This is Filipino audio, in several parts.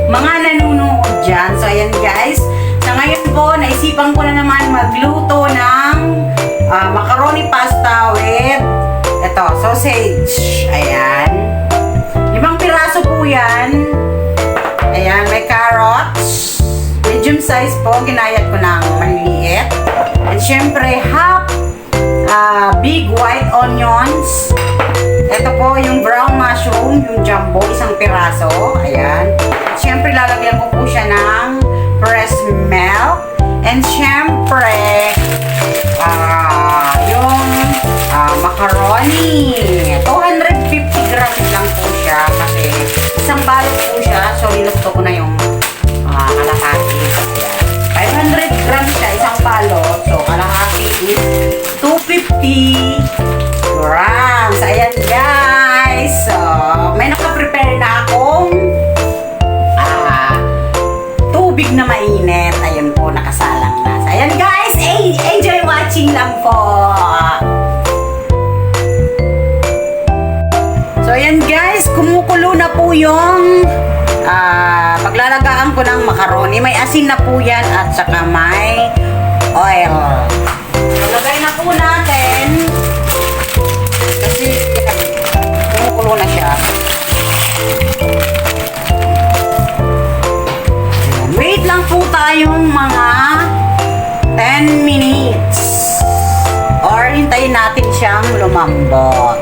mga nanonood dyan. So, ayan guys. Sa ngayon po, naisipan ko na naman magluto ng macaroni pasta with ito, sausage. Ayan. 5 piraso po yan. Ayan, may carrots. Medium size po, ginayat ko ng maliliit. And syempre, half big white onions. Ito po yung brown mushroom, yung jumbo, 1 piraso. Ayan. Siyempre, lalagyan ko po siya ng pressed milk. And siyempre, yung macaroni. 250 grams lang po siya kasi 1 balot po siya. So, niluto ko na yung kalahati. Ayan. 500 grams siya, 1 balot. So, kalahati is 250 grams. Ayan guys. So, may nakaprepare na akong tubig na mainit. Ayan po, nakasalang na. So, ayan guys. Enjoy watching lang po. So, ayan guys. Kumukulo na po yung paglalagaan ko ng macaroni. May asin na po yan at saka may oil. So, lagay na po natin. Kasi kumukulo na siya. Wait lang po tayong mga 10 minutes. Or hintayin natin siyang lumambot.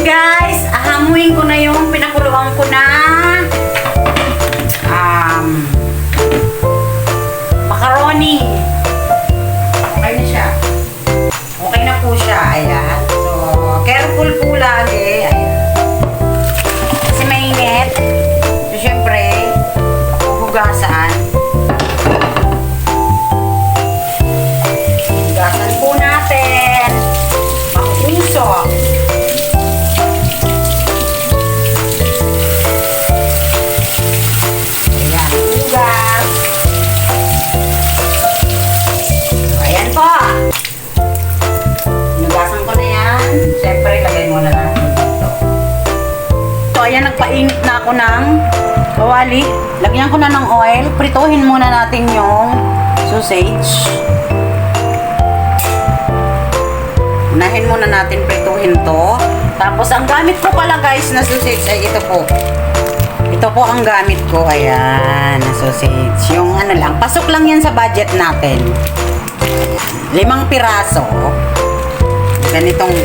Guys, ahamuin ko na yung pinakuluan ko na macaroni. Okay na siya. Okay na po siya. Ayan. So, careful po lagi. Ayan. Kasi mainit. So, syempre, hugasan. Hugasan po natin. Makuusok. Siyempre, lagay muna natin dito. So, ayan, nagpainit na ako ng kawali. Lagyan ko na ng oil. Prituhin muna natin yung sausage. Unahin muna natin prituhin to. Tapos, ang gamit ko pala guys na sausage ay ito po. Ito po ang gamit ko. Ayan, na sausage. Yung ano lang, pasok lang yan sa budget natin. 5 piraso. Ganitong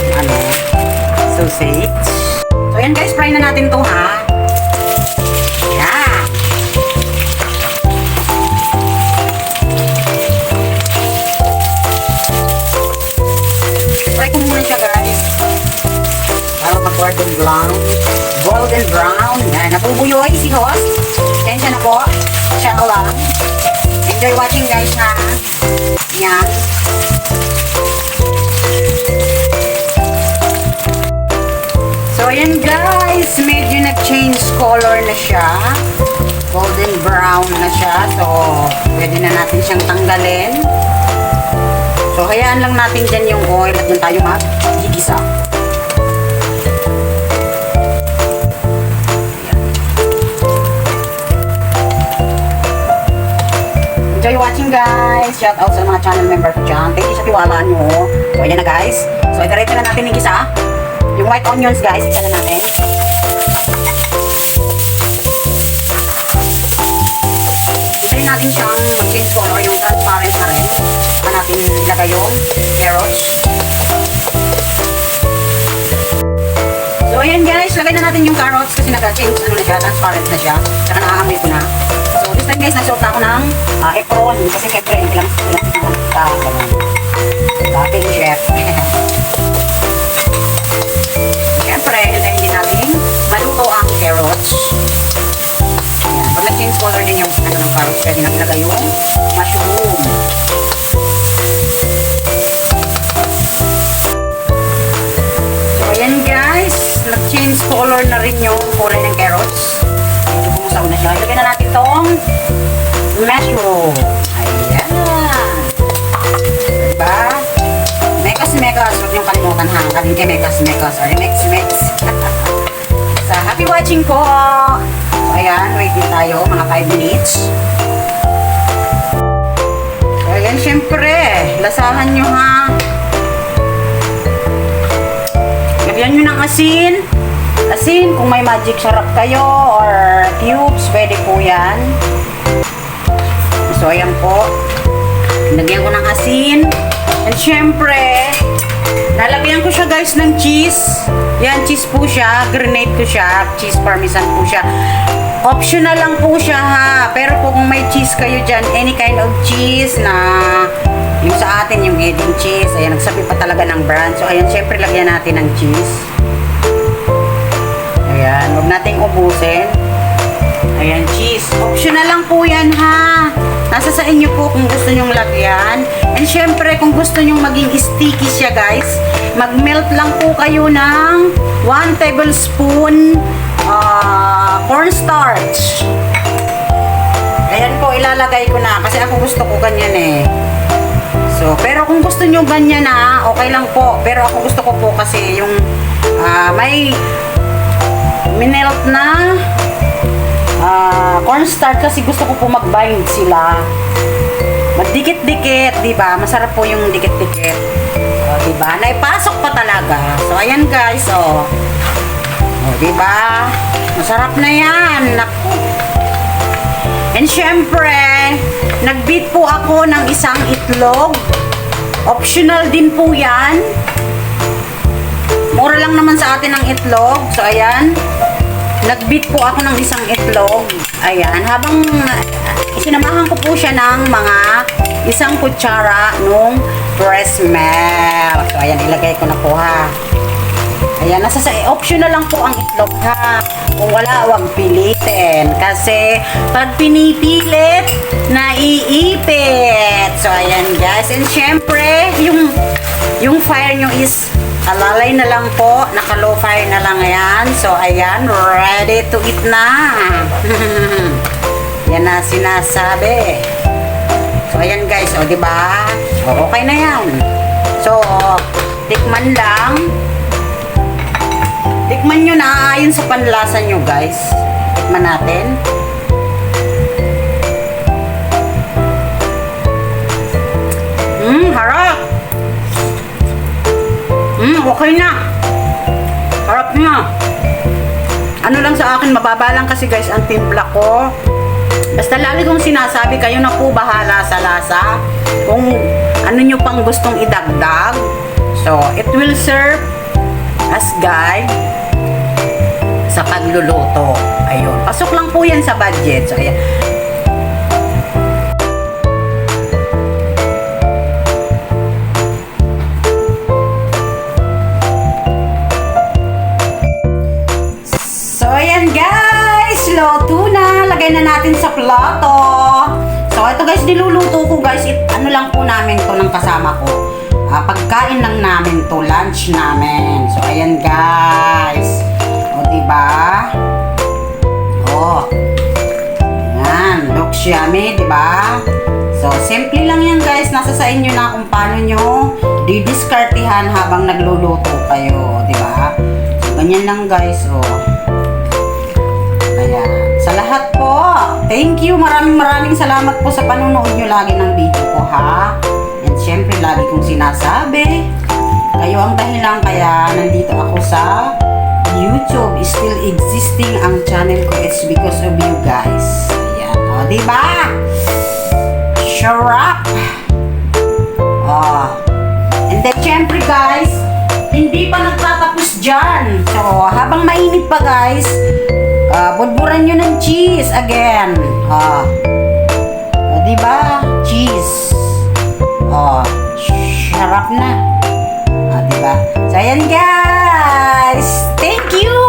sausage. So, ayan guys, fry na natin to ha. Yeah. Fry ko muna siya guys. Para mag-golden brown. Golden brown. Yan, napubuyoy si host. Tensya na po. Siya lang. Enjoy watching guys ha. Yan. So, ayan guys, medyo nag-change color na siya. Golden brown na siya. So, pwede na natin siyang tanggalin. So, hayaan lang natin dyan yung oil at dyan tayo mag-gigisa. Enjoy watching guys. Shout out sa mga channel member ko dyan. Thank you sa tiwala nyo. So, ayan na guys. So, itareto na natin igisa. Yung white onions guys, isa na natin. Isayin natin siyang change color, yung transparent na rin. Saka natin ilagay yung carrots. So, ayan guys, lagay na natin yung carrots kasi nag-change, ano na siya, transparent na siya. Saka nakaamoy ko na. So, this time guys, nasuot na ako ng apron kasi syempre, ilang ating chef. Syempre, hintayin din natin maluto ang carrots. Ayan, pag na-change color din yung ng carrots, pwede na ilagay yung mushroom. Ayan guys, nag-change color na rin yung kulay ng carrots. Medyo kumusaw na siya. Ilagay na natin itong mushroom. Ayan. Diba? Mekas. Huwag niyong kalimutan ha. Kaming mekas. Or mix. So, happy watching po. So, ayan. Wait din tayo. Mga 5 minutes. So, ayan. Syempre, lasahan nyo ha. Lagyan nyo ng asin. Kung may magic sarap kayo or cubes, pwede po yan. So, ayan po. Lagyan ko ng asin. And syempre, nalagyan ko siya guys ng cheese. Yan, cheese po siya. Grenade ko siya. Cheese parmesan po siya. Optional lang po siya ha. Pero kung may cheese kayo dyan, any kind of cheese na yung sa atin, yung Edin cheese. Ayan, nagsabi pa talaga ng brand. So, ayan, syempre lagyan natin ng cheese. Ayan, huwag nating ubusin. Ayan, cheese. Optional lang po yan ha. Nasa sa inyo po kung gusto nyong lagyan. And syempre, kung gusto nyong maging sticky siya guys, mag-melt lang po kayo ng 1 tablespoon cornstarch. Ayan po, ilalagay ko na. Kasi ako gusto ko ganyan eh. So, pero kung gusto nyo ganyan na, okay lang po. Pero ako gusto ko po kasi yung may minelt na cornstarch kasi gusto ko po mag-bind sila. Magdikit-dikit, di ba? Masarap po yung dikit-dikit. O, di ba? Naipasok pa talaga. So, ayan guys, o. O, di ba? Masarap na yan. Naku. And syempre, nag-beat po ako ng isang itlog. Optional din po yan. Mura lang naman sa atin ang itlog. So, ayan. Nag-beat po ako ng isang itlog. Ayan. Habang sinamahan ko po siya ng mga isang kutsara nung breast milk. So, ayan. Ilagay ko na po ha. Ayan. Optional lang po ang itlog ha. Kung wala, huwag pilitin. Kasi pag pinipilit, naiipit. So, ayan guys. And syempre, yung fire nyo is alalay na lang po. Naka-low fire na lang yan. So, ayan. Ready to eat na. Yan na sinasabi. So, ayan guys. O, diba? O, okay na yan. So, tikman lang. Tikman nyo na ayon sa panlasa nyo guys. Tikman natin. Harap. Okay na. Harap niya. Ano lang sa akin, mababa lang kasi guys ang timpla ko. Basta lagi kong sinasabi, kayo na po bahala sa lasa. Kung ano nyo pang gustong idagdag. So, it will serve as guide sa pagluluto. Ayun. Pasok lang po yan sa budget. So, ayan. So, ayan guys. Luto na. Lagay na natin sa plato. So, ito guys, niluluto ko guys. Ano lang po namin to ng kasama ko. Pagkain lang namin to, lunch namin. So, ayan guys. O, diba? O. Ayan. Looks yummy, diba? So, simple lang yan guys. Nasa sa inyo na kung paano nyo didiskartihan habang nagluluto kayo. Diba? So, ganyan lang guys. O. Kaya, sa lahat po, thank you. Maraming salamat po sa panonood nyo lagi ng video ko, ha? And syempre, lagi kong sinasabi, kayo ang dahilan kaya nandito ako sa YouTube. Still existing ang channel ko. It's because of you guys. Ayan. O, diba? Sarap! Oh. And then, syempre guys, hindi pa nagtatapos dyan. So, habang mainit pa guys, bulburan nyo ng cheese again. O, diba? Cheese. O, sarap na. O, diba? So, ayan guys. Thank you!